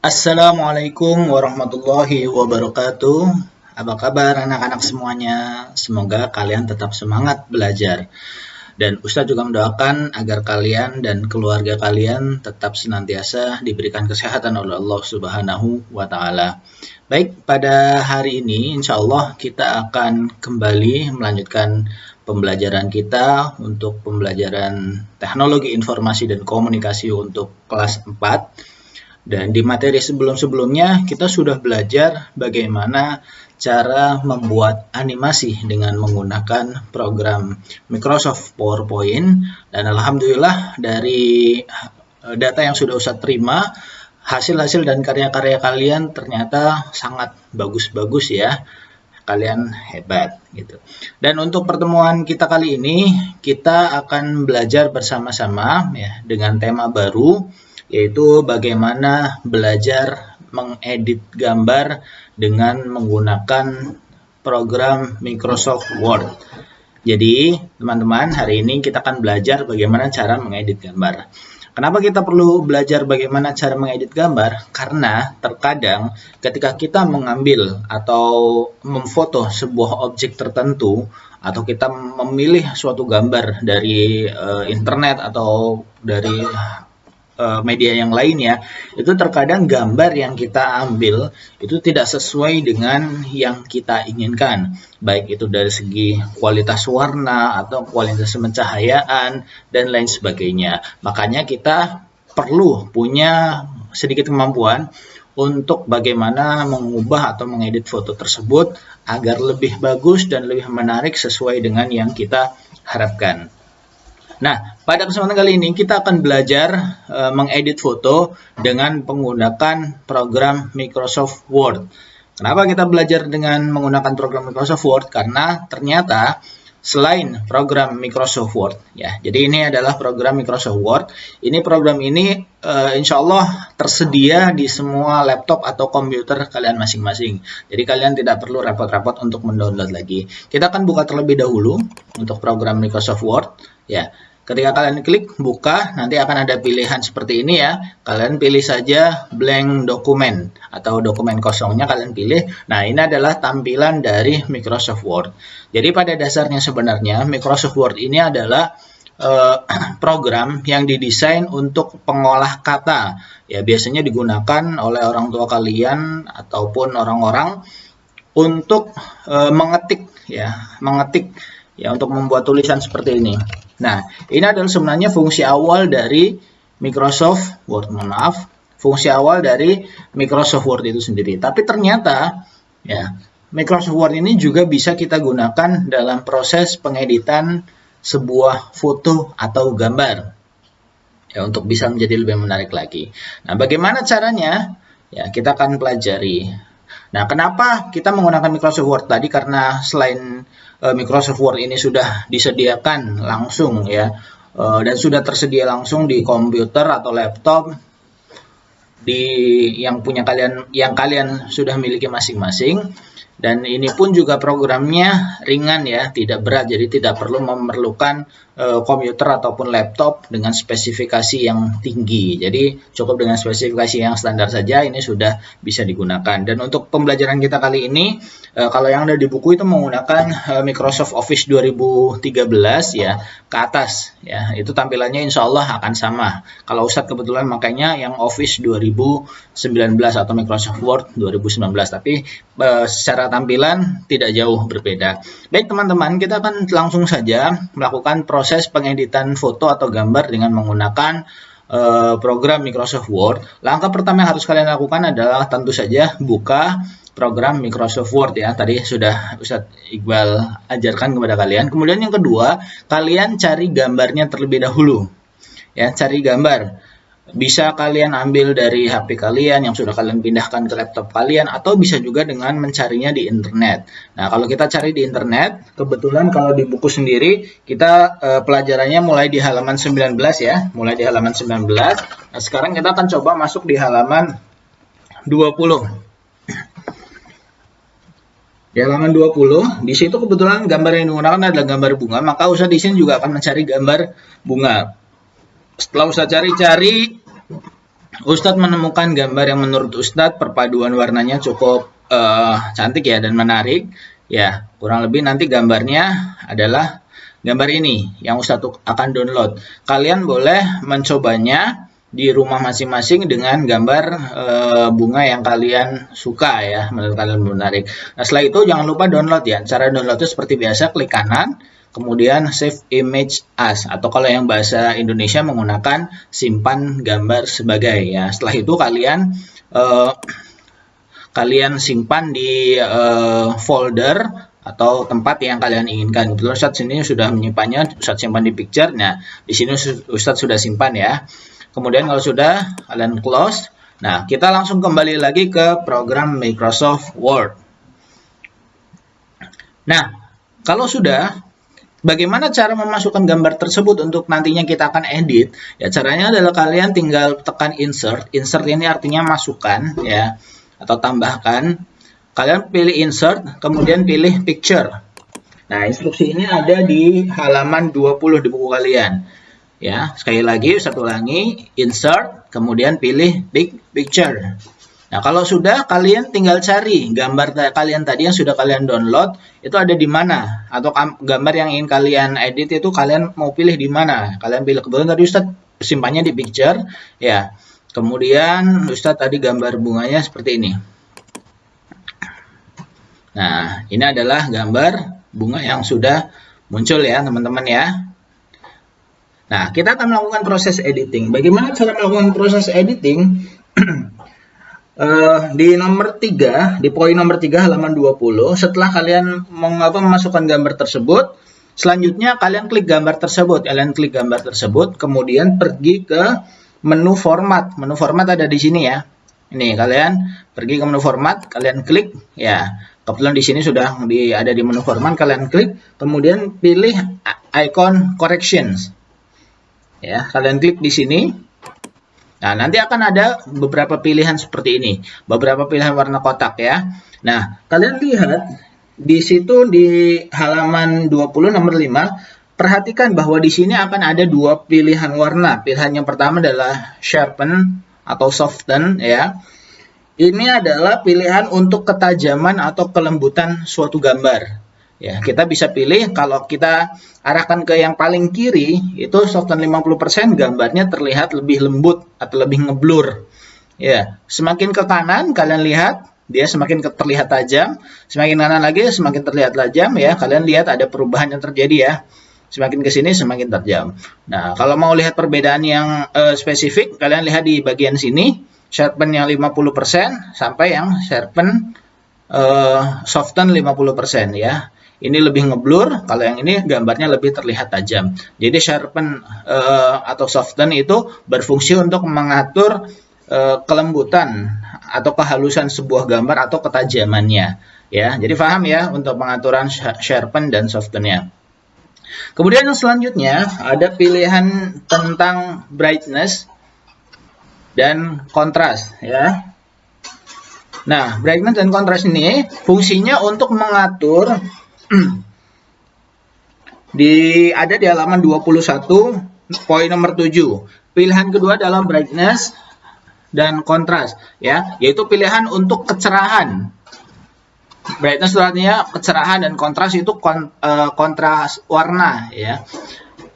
Assalamualaikum warahmatullahi wabarakatuh. Apa kabar anak-anak semuanya? Semoga kalian tetap semangat belajar. Dan Ustadz juga mendoakan agar kalian dan keluarga kalian tetap senantiasa diberikan kesehatan oleh Allah Subhanahu wa Ta'ala. Baik, pada hari ini insya Allah kita akan kembali melanjutkan pembelajaran kita untuk pembelajaran teknologi informasi dan komunikasi untuk kelas 4. Dan di materi sebelum-sebelumnya kita sudah belajar bagaimana cara membuat animasi dengan menggunakan program Microsoft PowerPoint. Dan alhamdulillah dari data yang sudah Ustadz terima, hasil-hasil dan karya-karya kalian ternyata sangat bagus-bagus ya. Kalian hebat gitu. Dan untuk pertemuan kita kali ini kita akan belajar bersama-sama ya dengan tema baru, yaitu bagaimana belajar mengedit gambar dengan menggunakan program Microsoft Word. Jadi, teman-teman, hari ini kita akan belajar bagaimana cara mengedit gambar. Kenapa kita perlu belajar bagaimana cara mengedit gambar? Karena terkadang ketika kita mengambil atau memfoto sebuah objek tertentu, atau kita memilih suatu gambar dari internet atau dari media yang lainnya, itu terkadang gambar yang kita ambil itu tidak sesuai dengan yang kita inginkan, baik itu dari segi kualitas warna atau kualitas pencahayaan dan lain sebagainya. Makanya kita perlu punya sedikit kemampuan untuk bagaimana mengubah atau mengedit foto tersebut agar lebih bagus dan lebih menarik sesuai dengan yang kita harapkan. Nah, pada kesempatan kali ini kita akan belajar mengedit foto dengan menggunakan program Microsoft Word. Kenapa kita belajar dengan menggunakan program Microsoft Word? Karena ternyata selain program Microsoft Word, ya, jadi ini adalah program Microsoft Word. Ini program ini insya Allah tersedia di semua laptop atau komputer kalian masing-masing. Jadi kalian tidak perlu repot-repot untuk mendownload lagi. Kita akan buka terlebih dahulu untuk program Microsoft Word, ya. Ketika kalian klik buka, nanti akan ada pilihan seperti ini ya. Kalian pilih saja blank dokumen atau dokumen kosongnya kalian pilih. Nah, ini adalah tampilan dari Microsoft Word. Jadi pada dasarnya sebenarnya Microsoft Word ini adalah program yang didesain untuk pengolah kata. Ya, biasanya digunakan oleh orang tua kalian ataupun orang-orang untuk mengetik untuk membuat tulisan seperti ini. Nah, ini adalah sebenarnya fungsi awal dari Microsoft Word. Fungsi awal dari Microsoft Word itu sendiri. Tapi ternyata, ya, Microsoft Word ini juga bisa kita gunakan dalam proses pengeditan sebuah foto atau gambar. Ya, untuk bisa menjadi lebih menarik lagi. Nah, bagaimana caranya? Ya, kita akan pelajari. Nah, kenapa kita menggunakan Microsoft Word tadi? Karena selain Microsoft Word ini sudah disediakan langsung ya, dan sudah tersedia langsung di komputer atau laptop yang kalian sudah miliki masing-masing. Dan ini pun juga programnya ringan ya, tidak berat, jadi tidak perlu memerlukan komputer ataupun laptop dengan spesifikasi yang tinggi. Jadi cukup dengan spesifikasi yang standar saja ini sudah bisa digunakan. Dan untuk pembelajaran kita kali ini, kalau yang ada di buku itu menggunakan Microsoft Office 2013 ya, ke atas ya, itu tampilannya insya Allah akan sama. Kalau Ustadz kebetulan makanya yang Office 2019 atau Microsoft Word 2019, tapi secara tampilan tidak jauh berbeda. Baik teman-teman, kita akan langsung saja melakukan proses pengeditan foto atau gambar dengan menggunakan program Microsoft Word. Langkah pertama yang harus kalian lakukan adalah tentu saja buka program Microsoft Word ya. Tadi sudah Ustadz Iqbal ajarkan kepada kalian. Kemudian yang kedua, kalian cari gambarnya terlebih dahulu. Ya, cari gambar. Bisa kalian ambil dari HP kalian yang sudah kalian pindahkan ke laptop kalian, atau bisa juga dengan mencarinya di internet. Nah, kalau kita cari di internet, kebetulan kalau di buku sendiri kita pelajarannya mulai di halaman 19 ya, mulai di halaman 19. Nah, sekarang kita akan coba masuk di halaman 20. Di halaman 20, di situ kebetulan gambar yang digunakan adalah gambar bunga, maka Ustadz di sini juga akan mencari gambar bunga. Setelah Ustadz cari-cari, Ustadz menemukan gambar yang menurut Ustadz perpaduan warnanya cukup cantik ya dan menarik. Ya, kurang lebih nanti gambarnya adalah gambar ini yang Ustadz akan download. Kalian boleh mencobanya di rumah masing-masing dengan gambar bunga yang kalian suka ya, menurut kalian menarik. Nah, setelah itu jangan lupa download ya. Cara download itu seperti biasa, klik kanan, kemudian save image as, atau kalau yang bahasa Indonesia menggunakan simpan gambar sebagai ya. Setelah itu kalian simpan di folder atau tempat yang kalian inginkan. Kebetulan Ustadz sini sudah menyimpannya, Ustadz simpan di picture. Nah, di sini Ustadz sudah simpan ya. Kemudian kalau sudah, kalian close. Nah, kita langsung kembali lagi ke program Microsoft Word. Nah, kalau sudah, bagaimana cara memasukkan gambar tersebut untuk nantinya kita akan edit? Ya, caranya adalah kalian tinggal tekan insert. Insert ini artinya masukkan ya, atau tambahkan. Kalian pilih insert, kemudian pilih picture. Nah, instruksi ini ada di halaman 20 di buku kalian. Ya, sekali lagi, satu ulangi, insert, kemudian pilih picture. Nah, kalau sudah, kalian tinggal cari gambar kalian tadi yang sudah kalian download, itu ada di mana? Atau gambar yang ingin kalian edit itu kalian mau pilih di mana? Kalian pilih, kebetulan tadi Ustadz simpannya di picture, ya. Kemudian Ustadz tadi gambar bunganya seperti ini. Nah, ini adalah gambar bunga yang sudah muncul ya, teman-teman ya. Nah, kita akan melakukan proses editing. Bagaimana cara melakukan proses editing? Di nomor 3, di poin nomor 3 halaman 20, setelah kalian memasukkan gambar tersebut, selanjutnya kalian klik gambar tersebut. Kalian klik gambar tersebut, kemudian pergi ke menu format. Menu format ada di sini ya. Ini kalian pergi ke menu format, kalian klik ya. Kebetulan di sini sudah ada di menu format, kalian klik, kemudian pilih icon corrections. Ya, kalian klik di sini. Nah, nanti akan ada beberapa pilihan seperti ini. Beberapa pilihan warna kotak ya. Nah, kalian lihat di situ di halaman 20 nomor 5, perhatikan bahwa di sini akan ada dua pilihan warna. Pilihan yang pertama adalah sharpen atau soften ya. Ini adalah pilihan untuk ketajaman atau kelembutan suatu gambar. Ya, kita bisa pilih kalau kita arahkan ke yang paling kiri, itu soften 50%, gambarnya terlihat lebih lembut atau lebih ngeblur. Ya, semakin ke kanan kalian lihat dia semakin terlihat tajam, semakin kanan lagi semakin terlihat tajam ya. Kalian lihat ada perubahan yang terjadi ya. Semakin ke sini semakin tajam. Nah, kalau mau lihat perbedaan yang spesifik, kalian lihat di bagian sini, sharpen yang 50% sampai yang sharpen soften 50% ya. Ini lebih ngeblur, kalau yang ini gambarnya lebih terlihat tajam. Jadi sharpen atau soften itu berfungsi untuk mengatur kelembutan atau kehalusan sebuah gambar atau ketajamannya. Ya, jadi paham ya untuk pengaturan sharpen dan softennya. Kemudian yang selanjutnya ada pilihan tentang brightness dan kontras ya. Nah, brightness dan kontras ini fungsinya untuk mengatur ada di halaman 21 poin nomor 7. Pilihan kedua dalam brightness dan kontras ya, yaitu pilihan untuk kecerahan. Brightness artinya kecerahan dan kontras itu kontras warna ya.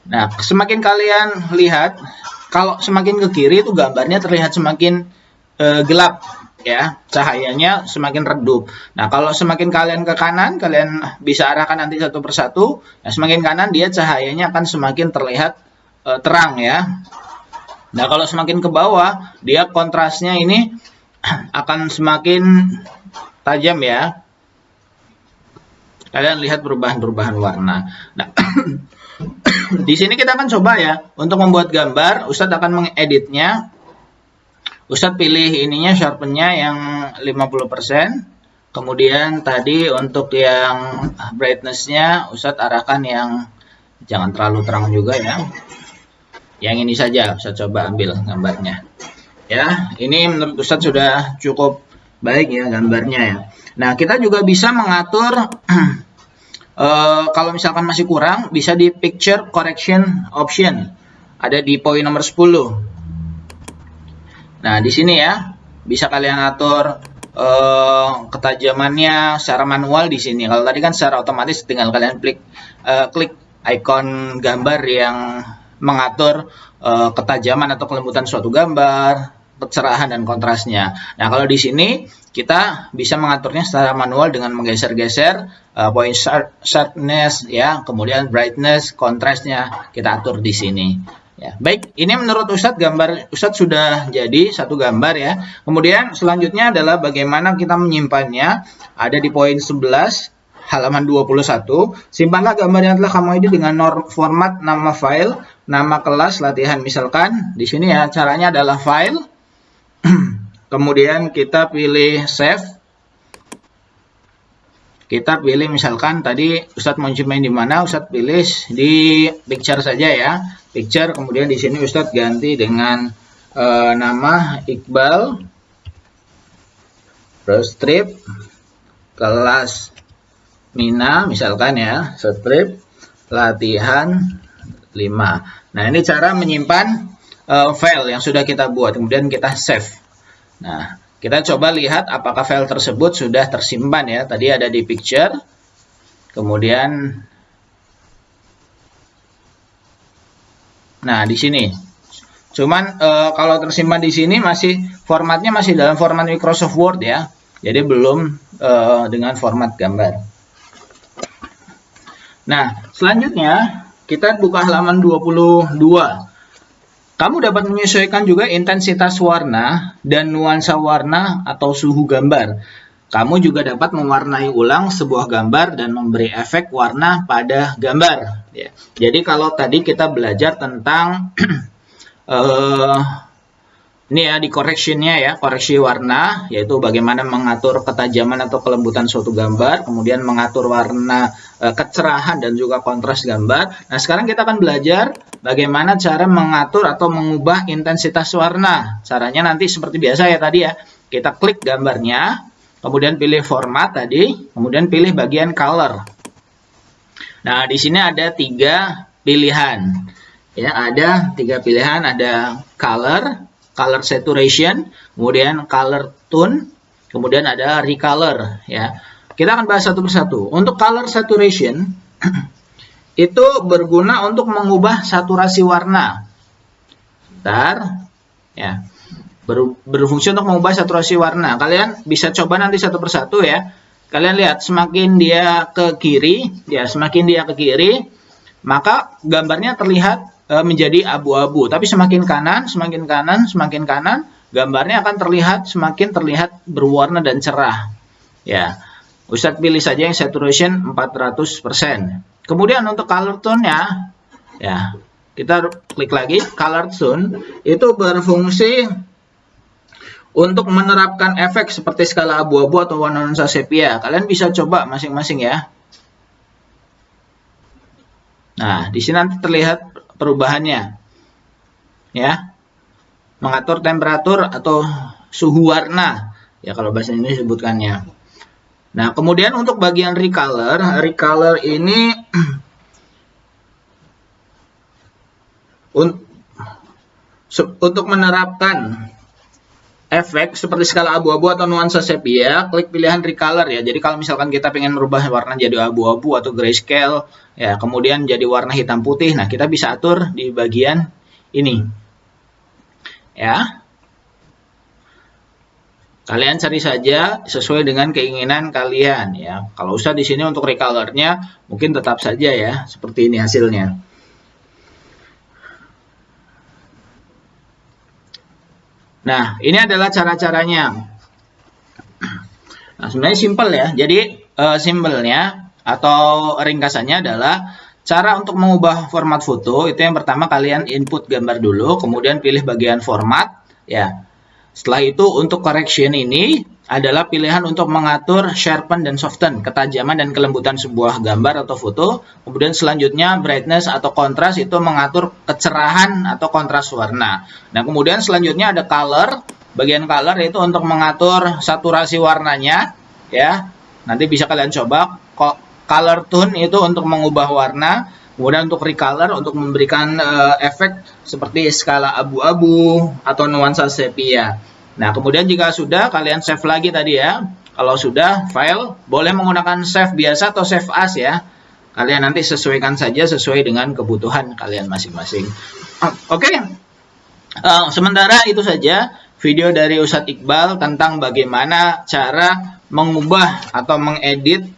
Nah, semakin kalian lihat, kalau semakin ke kiri itu gambarnya terlihat semakin gelap ya, cahayanya semakin redup. Nah, kalau semakin kalian ke kanan, kalian bisa arahkan nanti satu persatu. Nah, semakin kanan dia cahayanya akan semakin terlihat terang ya. Nah, kalau semakin ke bawah, dia kontrasnya ini akan semakin tajam ya. Kalian lihat perubahan-perubahan warna. Nah, di sini kita akan coba ya untuk membuat gambar. Ustadz akan mengeditnya. Ustadz pilih ininya sharpennya yang 50%. Kemudian tadi untuk yang brightness-nya Ustadz arahkan yang jangan terlalu terang juga ya. Yang ini saja Ustadz coba ambil gambarnya. Ya, ini menurut Ustadz sudah cukup baik ya gambarnya ya. Nah, kita juga bisa mengatur kalau misalkan masih kurang, bisa di picture correction option. Ada di poin nomor 10. Nah, di sini ya, bisa kalian atur ketajamannya secara manual di sini. Kalau tadi kan secara otomatis tinggal kalian klik ikon gambar yang mengatur ketajaman atau kelembutan suatu gambar, kecerahan dan kontrasnya. Nah, kalau di sini kita bisa mengaturnya secara manual dengan menggeser-geser point sharpness ya, kemudian brightness, kontrasnya kita atur di sini. Ya, baik, ini menurut Ustadz gambar Ustadz sudah jadi satu gambar ya. Kemudian selanjutnya adalah bagaimana kita menyimpannya. Ada di poin 11 halaman 21. Simpanlah gambar yang telah kamu edit dengan format nama file, nama kelas, latihan. Misalkan di sini ya, caranya adalah file. Kemudian kita pilih save. Kita pilih misalkan tadi Ustadz mau nyimpan di mana, Ustadz pilih di picture saja ya. Picture, kemudian di sini Ustadz ganti dengan nama Iqbal strip kelas Mina misalkan ya, strip latihan 5. Nah, ini cara menyimpan file yang sudah kita buat, kemudian kita save. Nah, kita coba lihat apakah file tersebut sudah tersimpan ya. Tadi ada di picture, kemudian nah di sini. Cuman kalau tersimpan di sini masih formatnya masih dalam format Microsoft Word ya. Jadi belum dengan format gambar. Nah, selanjutnya kita buka halaman 22. Kamu dapat menyesuaikan juga intensitas warna dan nuansa warna atau suhu gambar. Kamu juga dapat mewarnai ulang sebuah gambar dan memberi efek warna pada gambar. Ya. Jadi kalau tadi kita belajar tentang ini ya di correction-nya ya, koreksi warna, yaitu bagaimana mengatur ketajaman atau kelembutan suatu gambar, kemudian mengatur warna, kecerahan dan juga kontras gambar. Nah, sekarang kita akan belajar bagaimana cara mengatur atau mengubah intensitas warna. Caranya nanti seperti biasa ya tadi ya, kita klik gambarnya, kemudian pilih format tadi, kemudian pilih bagian color. Nah, di sini ada 3 pilihan. Ya, ada 3 pilihan, ada color saturation, kemudian color tone, kemudian ada recolor ya. Kita akan bahas satu persatu. Untuk color saturation itu berguna untuk mengubah saturasi warna. Bentar ya. Berfungsi untuk mengubah saturasi warna. Kalian bisa coba nanti satu persatu ya. Kalian lihat semakin dia ke kiri, ya semakin dia ke kiri, maka gambarnya terlihat menjadi abu-abu. Tapi semakin kanan, gambarnya akan semakin terlihat berwarna dan cerah. Ya, Ustadz pilih saja yang saturation 400%. Kemudian untuk color tone-nya, ya kita klik lagi. Color tone itu berfungsi untuk menerapkan efek seperti skala abu-abu atau warna nuansa sepia. Kalian bisa coba masing-masing ya. Nah, di sini nanti terlihat perubahannya ya, mengatur temperatur atau suhu warna ya kalau bahasa ini sebutkannya. Nah, kemudian untuk bagian recolor ini untuk menerapkan efek seperti skala abu-abu atau nuansa sepia, klik pilihan recolor ya. Jadi kalau misalkan kita ingin merubah warna jadi abu-abu atau grayscale ya, kemudian jadi warna hitam putih, nah kita bisa atur di bagian ini ya. Kalian cari saja sesuai dengan keinginan kalian ya. Kalau usah di sini untuk recolornya mungkin tetap saja ya seperti ini hasilnya. Nah, ini adalah cara-caranya. Nah, sebenarnya simpel ya. Jadi, simpelnya atau ringkasannya adalah cara untuk mengubah format foto. Itu yang pertama kalian input gambar dulu, kemudian pilih bagian format. Ya. Setelah itu untuk correction ini adalah pilihan untuk mengatur sharpen dan soften, ketajaman dan kelembutan sebuah gambar atau foto. Kemudian selanjutnya brightness atau kontras itu mengatur kecerahan atau kontras warna. Nah, kemudian selanjutnya ada color. Bagian color itu untuk mengatur saturasi warnanya ya. Nanti bisa kalian coba. Color tone itu untuk mengubah warna. Kemudian untuk recolor untuk memberikan efek seperti skala abu-abu atau nuansa sepia. Nah, kemudian jika sudah kalian save lagi tadi ya. Kalau sudah file boleh menggunakan save biasa atau save as ya. Kalian nanti sesuaikan saja sesuai dengan kebutuhan kalian masing-masing. Oke. Sementara itu saja video dari Ustadz Iqbal tentang bagaimana cara mengubah atau mengedit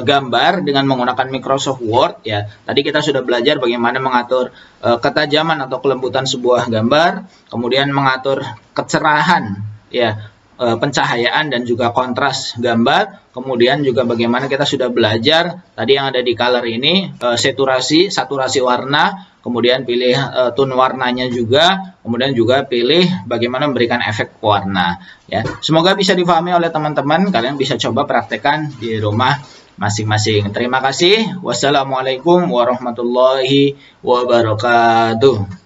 gambar dengan menggunakan Microsoft Word ya. Tadi kita sudah belajar bagaimana mengatur ketajaman atau kelembutan sebuah gambar, kemudian mengatur kecerahan ya, pencahayaan dan juga kontras gambar, kemudian juga bagaimana kita sudah belajar tadi yang ada di color ini saturasi warna, kemudian pilih tone warnanya juga, kemudian juga pilih bagaimana memberikan efek warna ya. Semoga bisa difahami oleh teman-teman, kalian bisa coba praktekkan di rumah masing-masing. Terima kasih. Wassalamualaikum warahmatullahi wabarakatuh.